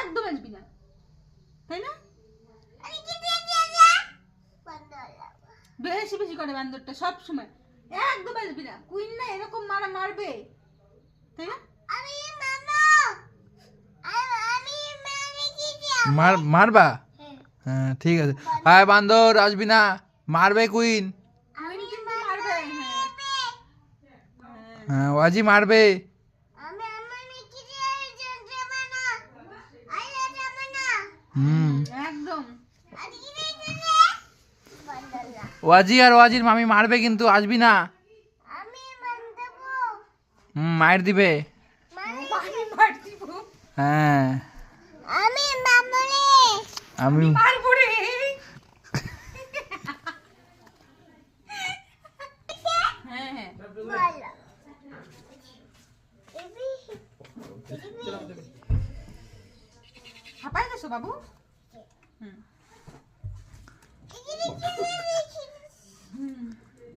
একদম আসবি না, তাই না? বেশি বেশি করে বান্দরটা সব সময়, একদম আসবি না। কুইন না এরকম মারবে, তাই না? মারবা? হ্যাঁ ঠিক আছে। আয় বান্দর, আসবি না, মারবে কুইন। কুইন কিন্তু মারবে। হ্যাঁ ওয়াজি মারবে। একদম ওয়াজি আর ওয়াজির মামি মারবে কিন্তু, আসবি না। মায়ের দিবে। হ্যাঁ আমি মারবো রে। হ্যাঁ হ্যাঁ হাঁপাই গেছো বাবু?